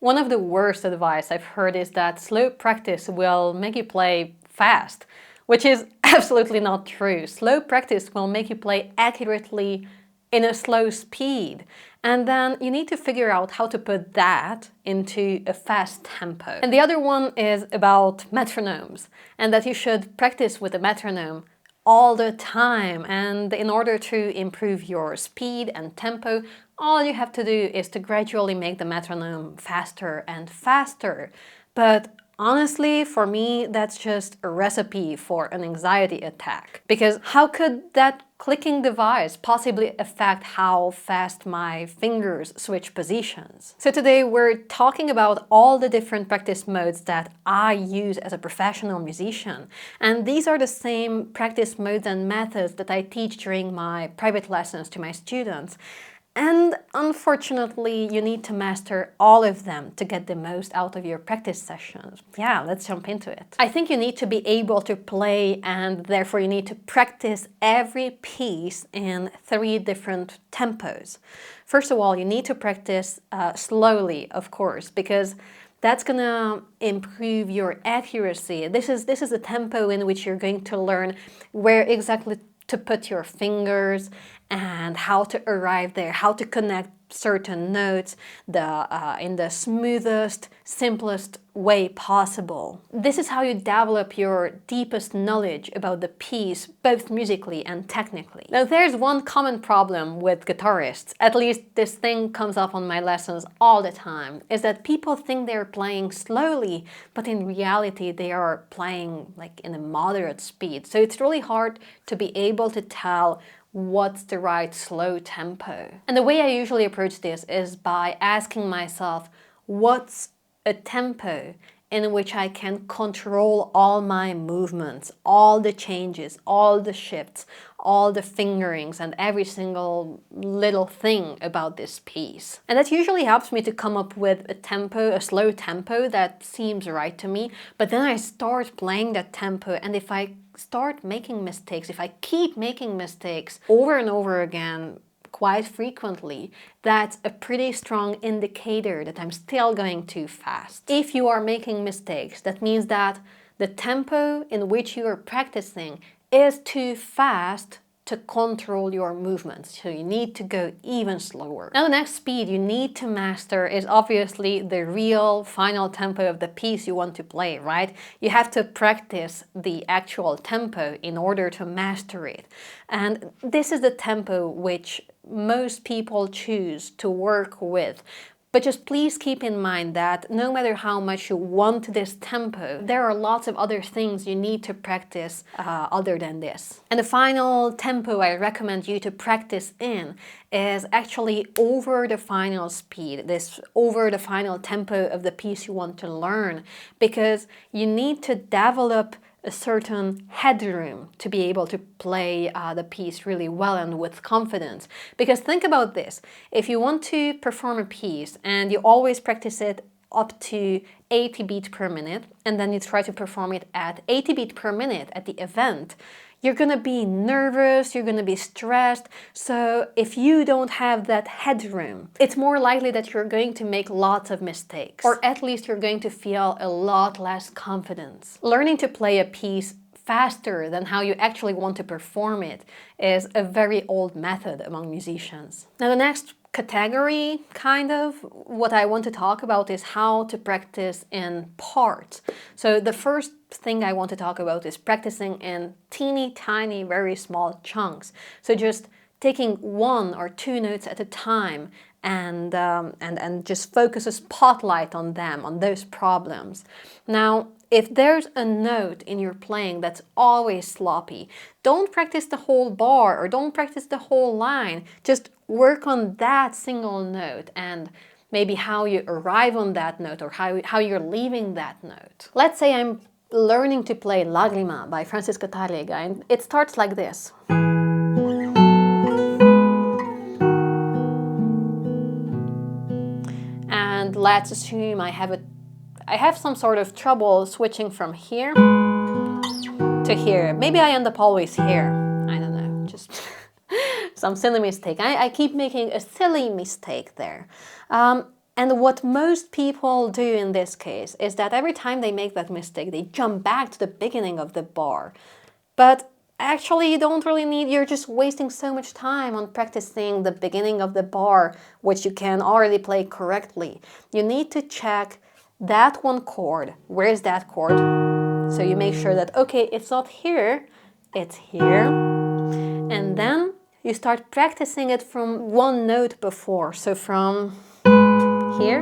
One of the worst advice I've heard is that slow practice will make you play fast, which is absolutely not true. Slow practice will make you play accurately in a slow speed. And then you need to figure out how to put that into a fast tempo. And the other one is about metronomes, and that you should practice with a metronome all the time. And in order to improve your speed and tempo, all you have to do is to gradually make the metronome faster and faster. But honestly, for me, that's just a recipe for an anxiety attack. Because how could that clicking device possibly affect how fast my fingers switch positions? So today we're talking about all the different practice modes that I use as a professional musician. And these are the same practice modes and methods that I teach during my private lessons to my students. And unfortunately, you need to master all of them to get the most out of your practice sessions. Yeah, let's jump into it. I think you need to be able to play, and therefore you need to practice every piece in 3 different tempos. First of all, you need to practice slowly, of course, because that's gonna improve your accuracy. This is a tempo in which you're going to learn where exactly to put your fingers and how to arrive there, how to connect certain notes in the smoothest, simplest way possible. This is how you develop your deepest knowledge about the piece, both musically and technically. Now, there's one common problem with guitarists, at least this thing comes up on my lessons all the time, is that people think they're playing slowly, but in reality they are playing like in a moderate speed. So it's really hard to be able to tell what's the right slow tempo. And the way I usually approach this is by asking myself, what's a tempo in which I can control all my movements, all the changes, all the shifts, all the fingerings, and every single little thing about this piece. And that usually helps me to come up with a tempo, a slow tempo that seems right to me, but then I start playing that tempo, and if I start making mistakes, if I keep making mistakes over and over again, quite frequently, that's a pretty strong indicator that I'm still going too fast. If you are making mistakes, that means that the tempo in which you are practicing is too fast to control your movements, so you need to go even slower. Now, the next speed you need to master is obviously the real final tempo of the piece you want to play, right? You have to practice the actual tempo in order to master it. And this is the tempo which most people choose to work with. But just please keep in mind that no matter how much you want this tempo, there are lots of other things you need to practice other than this. And the final tempo I recommend you to practice in is actually over the final speed, this over the final tempo of the piece you want to learn, because you need to develop a certain headroom to be able to play the piece really well and with confidence. Because think about this, if you want to perform a piece and you always practice it up to 80 beats per minute, and then you try to perform it at 80 beats per minute at the event, you're gonna be nervous, you're gonna be stressed. So if you don't have that headroom, it's more likely that you're going to make lots of mistakes, or at least you're going to feel a lot less confidence. Learning to play a piece faster than how you actually want to perform it is a very old method among musicians. Now, the next category, kind of, what I want to talk about is how to practice in parts. So the first thing I want to talk about is practicing in teeny tiny, very small chunks. So just taking 1 or 2 notes at a time and just focus a spotlight on them, on those problems. Now, if there's a note in your playing that's always sloppy, don't practice the whole bar or don't practice the whole line. Just work on that single note and maybe how you arrive on that note or how you're leaving that note. Let's say I'm learning to play Lagrima by Francisco Tárrega, and it starts like this. And let's assume I have some sort of trouble switching from here to here. Maybe I end up always here. I don't know, just some silly mistake. I keep making a silly mistake there. And what most people do in this case is that every time they make that mistake, they jump back to the beginning of the bar. But actually, you don't really need, you're just wasting so much time on practicing the beginning of the bar, which you can already play correctly. You need to check that one chord. Where is that chord? So you make sure that, okay, it's not here, it's here. And then you start practicing it from one note before. So from here,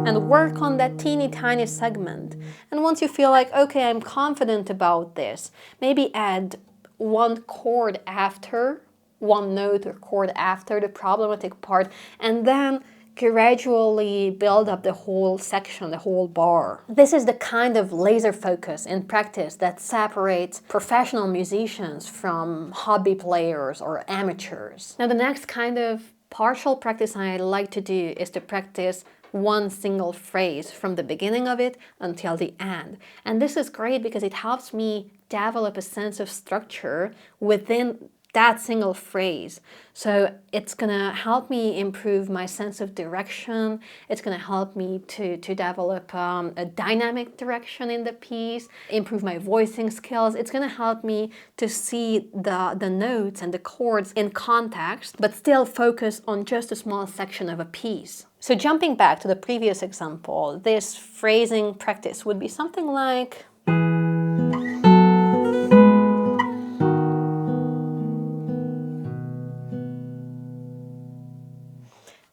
and work on that teeny tiny segment. And once you feel like, okay, I'm confident about this, maybe add one chord after, one note or chord after the problematic part, and then gradually build up the whole section, the whole bar. This is the kind of laser focus in practice that separates professional musicians from hobby players or amateurs. Now, the next kind of partial practice I like to do is to practice one single phrase from the beginning of it until the end. And this is great because it helps me develop a sense of structure within that single phrase. So it's gonna help me improve my sense of direction. It's gonna help me to develop a dynamic direction in the piece, improve my voicing skills. It's gonna help me to see the notes and the chords in context, but still focus on just a small section of a piece. So jumping back to the previous example, this phrasing practice would be something like,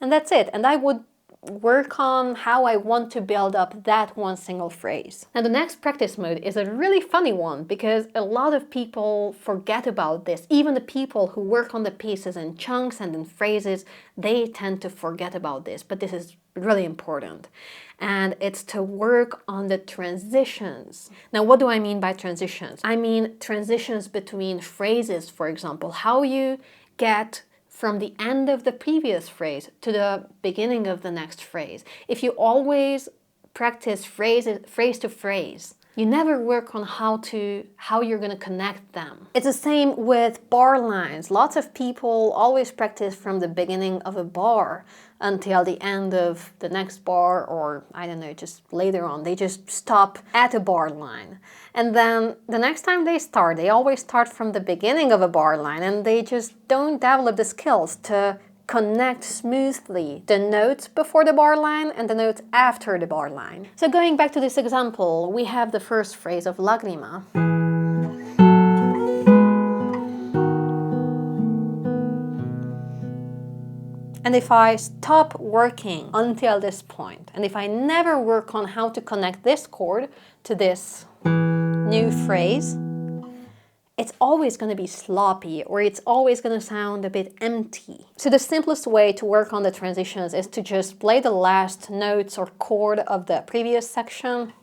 and that's it. And I would work on how I want to build up that one single phrase. Now, the next practice mode is a really funny one because a lot of people forget about this. Even the people who work on the pieces in chunks and in phrases, they tend to forget about this, but this is really important. And it's to work on the transitions. Now, what do I mean by transitions? I mean transitions between phrases, for example, how you get from the end of the previous phrase to the beginning of the next phrase. If you always practice phrase to phrase, you never work on how you're going to connect them. It's the same with bar lines. Lots of people always practice from the beginning of a bar until the end of the next bar, or I don't know, just later on. They just stop at a bar line. And then the next time they always start from the beginning of a bar line, and they just don't develop the skills to connect smoothly the notes before the bar line and the notes after the bar line. So going back to this example, we have the first phrase of Lagrima. And if I stop working until this point, and if I never work on how to connect this chord to this new phrase, it's always going to be sloppy, or it's always going to sound a bit empty. So the simplest way to work on the transitions is to just play the last notes or chord of the previous section,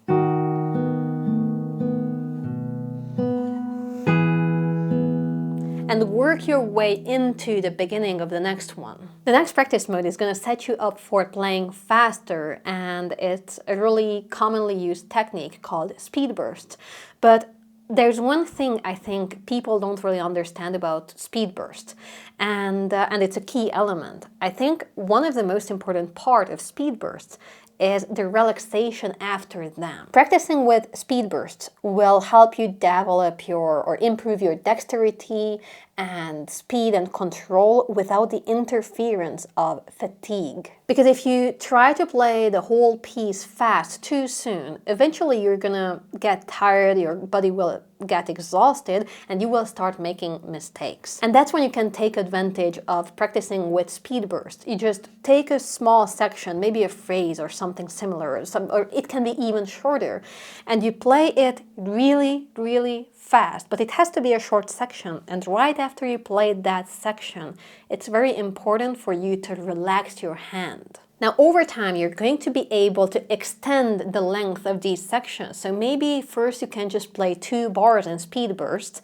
and work your way into the beginning of the next one. The next practice mode is going to set you up for playing faster, and it's a really commonly used technique called speed burst. But there's one thing I think people don't really understand about speed burst, and it's a key element. I think one of the most important part of speed bursts is the relaxation after them. Practicing with speed bursts will help you develop or improve your dexterity and speed and control without the interference of fatigue. Because if you try to play the whole piece fast too soon, eventually you're gonna get tired, your body will get exhausted, and you will start making mistakes. And that's when you can take advantage of practicing with speed burst. You just take a small section, maybe a phrase or something similar, or it can be even shorter, and you play it really, really fast, but it has to be a short section. And right after you play that section, it's very important for you to relax your hand. Now, over time, you're going to be able to extend the length of these sections. So maybe first you can just play 2 bars in speed bursts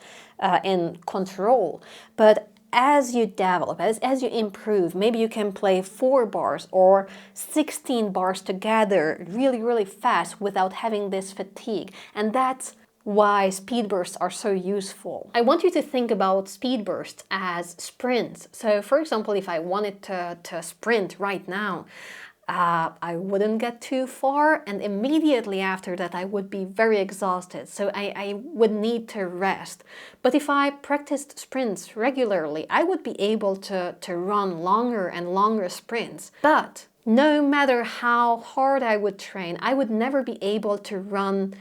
in control. But as you develop, as you improve, maybe you can play 4 bars or 16 bars together really, really fast without having this fatigue. And that's why speed bursts are so useful. I want you to think about speed bursts as sprints. So for example, if I wanted to sprint right now, I wouldn't get too far, and immediately after that I would be very exhausted, so I would need to rest. But if I practiced sprints regularly, I would be able to run longer and longer sprints. But no matter how hard I would train, I would never be able to run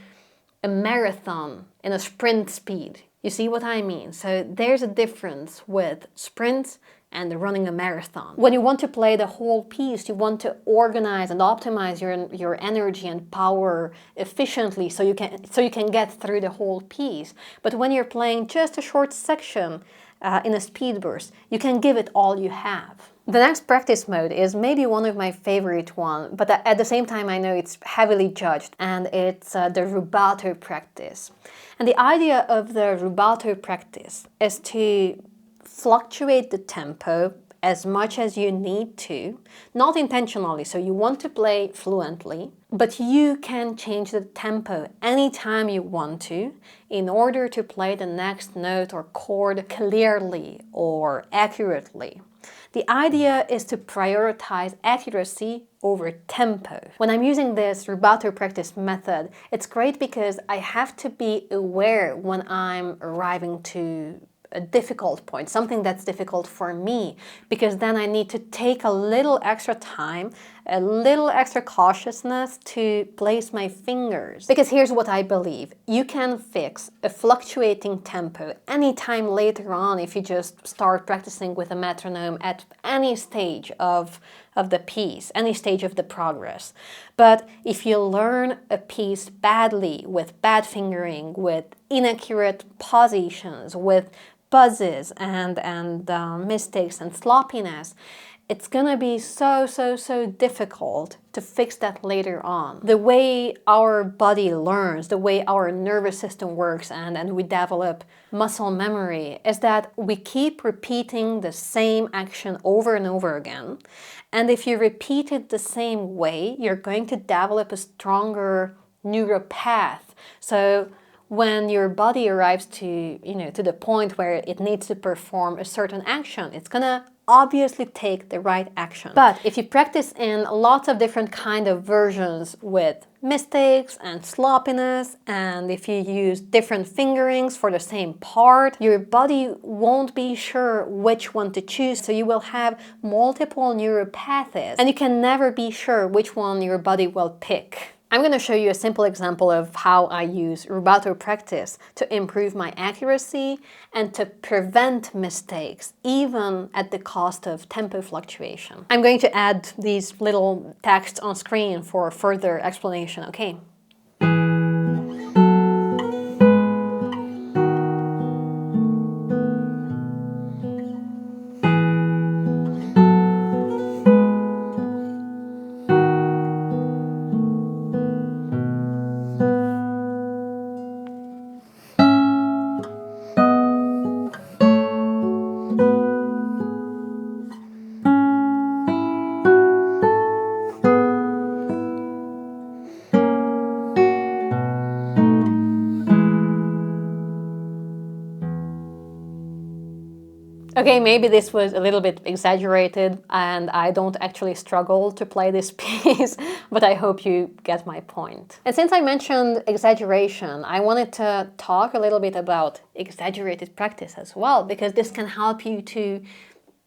a marathon in a sprint speed. You see what I mean? So there's a difference with sprints and running a marathon. When you want to play the whole piece, you want to organize and optimize your energy and power efficiently so you can get through the whole piece. But when you're playing just a short section in a speed burst, you can give it all you have. The next practice mode is maybe one of my favorite one, but at the same time I know it's heavily judged, and it's the rubato practice. And the idea of the rubato practice is to fluctuate the tempo as much as you need to, not intentionally, so you want to play fluently, but you can change the tempo anytime you want to in order to play the next note or chord clearly or accurately. The idea is to prioritize accuracy over tempo. When I'm using this rubato practice method, it's great because I have to be aware when I'm arriving to a difficult point, something that's difficult for me, because then I need to take a little extra time, a little extra cautiousness to place my fingers. Because here's what I believe: you can fix a fluctuating tempo anytime later on if you just start practicing with a metronome at any stage of the piece, any stage of the progress. But if you learn a piece badly, with bad fingering, with inaccurate positions, with buzzes and mistakes and sloppiness, it's gonna be so difficult to fix that later on. The way our body learns, the way our nervous system works, and we develop muscle memory, is that we keep repeating the same action over and over again. And if you repeat it the same way, you're going to develop a stronger neural path. So when your body arrives to the point where it needs to perform a certain action, it's gonna obviously take the right action. But if you practice in lots of different kind of versions with mistakes and sloppiness, and if you use different fingerings for the same part, your body won't be sure which one to choose, so you will have multiple neural paths, and you can never be sure which one your body will pick. I'm going to show you a simple example of how I use rubato practice to improve my accuracy and to prevent mistakes, even at the cost of tempo fluctuation. I'm going to add these little texts on screen for further explanation, okay? Okay, maybe this was a little bit exaggerated and I don't actually struggle to play this piece, but I hope you get my point. And since I mentioned exaggeration, I wanted to talk a little bit about exaggerated practice as well, because this can help you to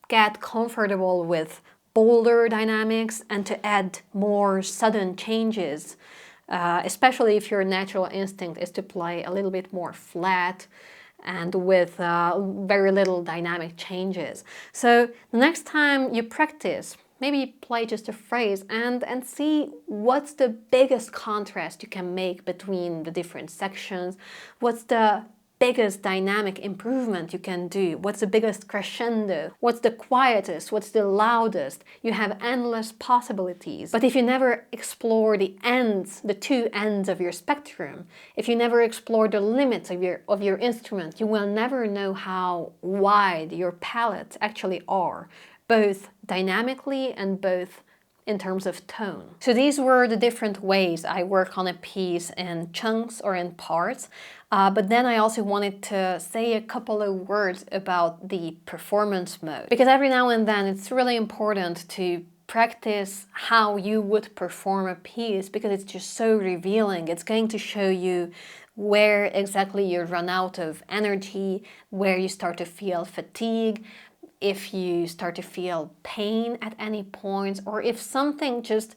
get comfortable with bolder dynamics and to add more sudden changes, especially if your natural instinct is to play a little bit more flat and with very little dynamic changes. So the next time you practice, maybe play just a phrase and see what's the biggest contrast you can make between the different sections, what's the biggest dynamic improvement you can do, what's the biggest crescendo, what's the quietest, what's the loudest. You have endless possibilities. But if you never explore the ends, the two ends of your spectrum, if you never explore the limits of your instrument, you will never know how wide your palettes actually are, both dynamically and both in terms of tone. So these were the different ways I work on a piece in chunks or in parts, but then I also wanted to say a couple of words about the performance mode, because every now and then it's really important to practice how you would perform a piece because it's just so revealing. It's going to show you where exactly you run out of energy, where you start to feel fatigue, if you start to feel pain at any point, or if something just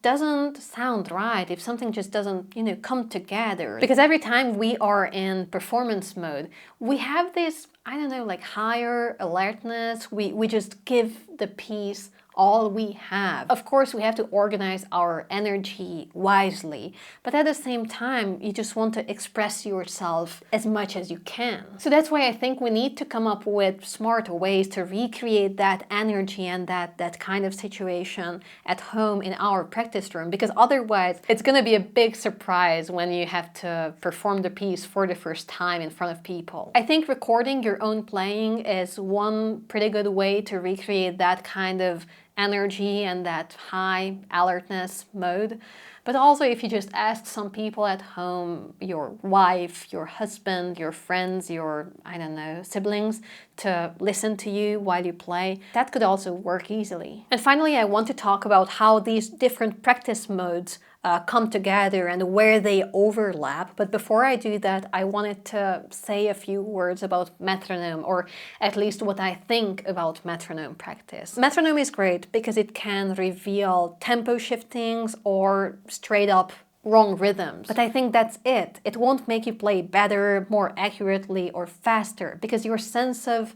doesn't sound right, if something just doesn't, come together. Because every time we are in performance mode, we have this, I don't know, like higher alertness. We just give the piece all we have. Of course, we have to organize our energy wisely, but at the same time, you just want to express yourself as much as you can. So that's why I think we need to come up with smarter ways to recreate that energy and that kind of situation at home in our practice room, because otherwise it's going to be a big surprise when you have to perform the piece for the first time in front of people. I think recording your own playing is one pretty good way to recreate that kind of energy and that high alertness mode. But also, if you just ask some people at home, your wife, your husband, your friends, your, I don't know, siblings, to listen to you while you play, that could also work easily. And finally, I want to talk about how these different practice modes come together and where they overlap. But before I do that, I wanted to say a few words about metronome, or at least what I think about metronome practice. Metronome is great because it can reveal tempo shiftings or straight up wrong rhythms. But I think that's it. It won't make you play better, more accurately, or faster, because your sense of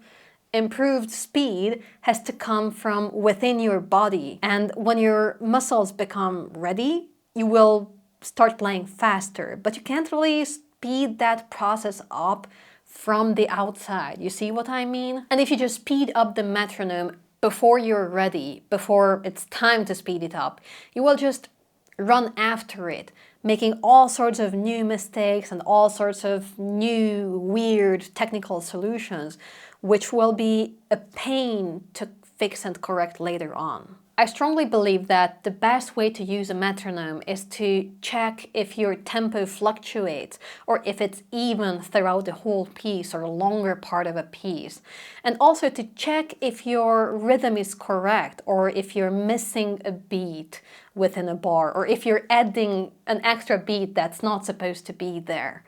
improved speed has to come from within your body. And when your muscles become ready, you will start playing faster, but you can't really speed that process up from the outside. You see what I mean? And if you just speed up the metronome before you're ready, before it's time to speed it up, you will just run after it, making all sorts of new mistakes and all sorts of new, weird technical solutions, which will be a pain to fix and correct later on. I strongly believe that the best way to use a metronome is to check if your tempo fluctuates or if it's even throughout the whole piece or a longer part of a piece. And also to check if your rhythm is correct or if you're missing a beat within a bar or if you're adding an extra beat that's not supposed to be there.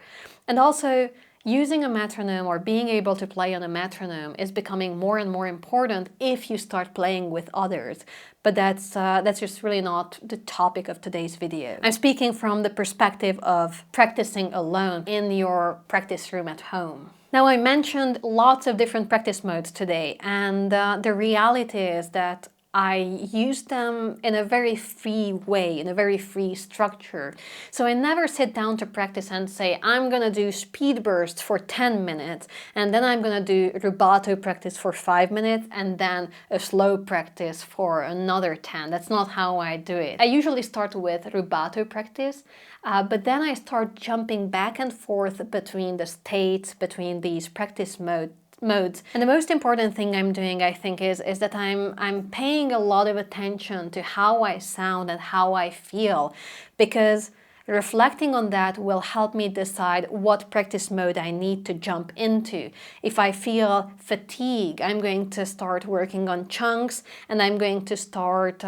And also, using a metronome or being able to play on a metronome is becoming more and more important if you start playing with others. But that's just really not the topic of today's video. I'm speaking from the perspective of practicing alone in your practice room at home. Now, I mentioned lots of different practice modes today, and the reality is that I use them in a very free way, in a very free structure. So I never sit down to practice and say, I'm gonna do speed bursts for 10 minutes, and then I'm gonna do rubato practice for 5 minutes, and then a slow practice for another 10. That's not how I do it. I usually start with rubato practice, but then I start jumping back and forth between the states, between these practice modes. And the most important thing I'm doing, I think, is that I'm paying a lot of attention to how I sound and how I feel, because reflecting on that will help me decide what practice mode I need to jump into. If I feel fatigue, I'm going to start working on chunks and I'm going to start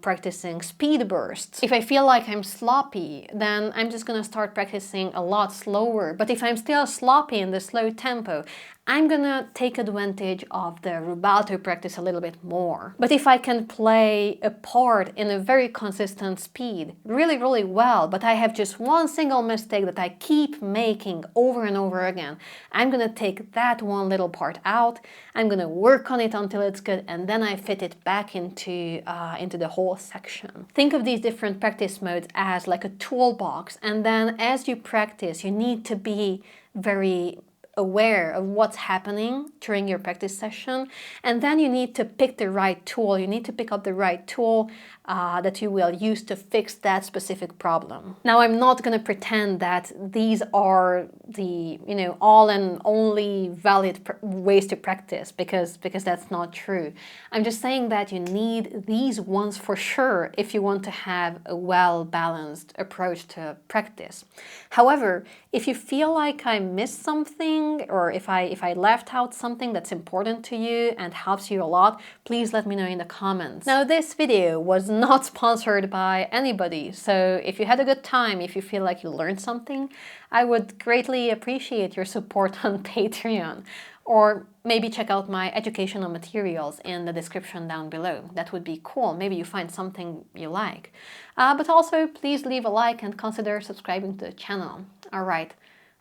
practicing speed bursts. If I feel like I'm sloppy, then I'm just going to start practicing a lot slower. But if I'm still sloppy in the slow tempo, I'm gonna take advantage of the rubato practice a little bit more. But if I can play a part in a very consistent speed really, really well, but I have just one single mistake that I keep making over and over again, I'm gonna take that one little part out, I'm gonna work on it until it's good, and then I fit it back into the whole section. Think of these different practice modes as like a toolbox, and then as you practice, you need to be very aware of what's happening during your practice session, and then you need to pick the right tool. You need to pick up the right tool that you will use to fix that specific problem. Now, I'm not going to pretend that these are the all and only valid ways to practice, because that's not true. I'm just saying that you need these ones for sure if you want to have a well-balanced approach to practice. However, if you feel like I missed something, something, or if I left out something that's important to you and helps you a lot, please let me know in the comments. Now, this video was not sponsored by anybody, so if you had a good time, if you feel like you learned something, I would greatly appreciate your support on Patreon. Or maybe check out my educational materials in the description down below. That would be cool. Maybe you find something you like. But also, please leave a like and consider subscribing to the channel. All right.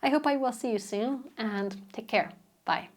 I hope I will see you soon, and take care. Bye.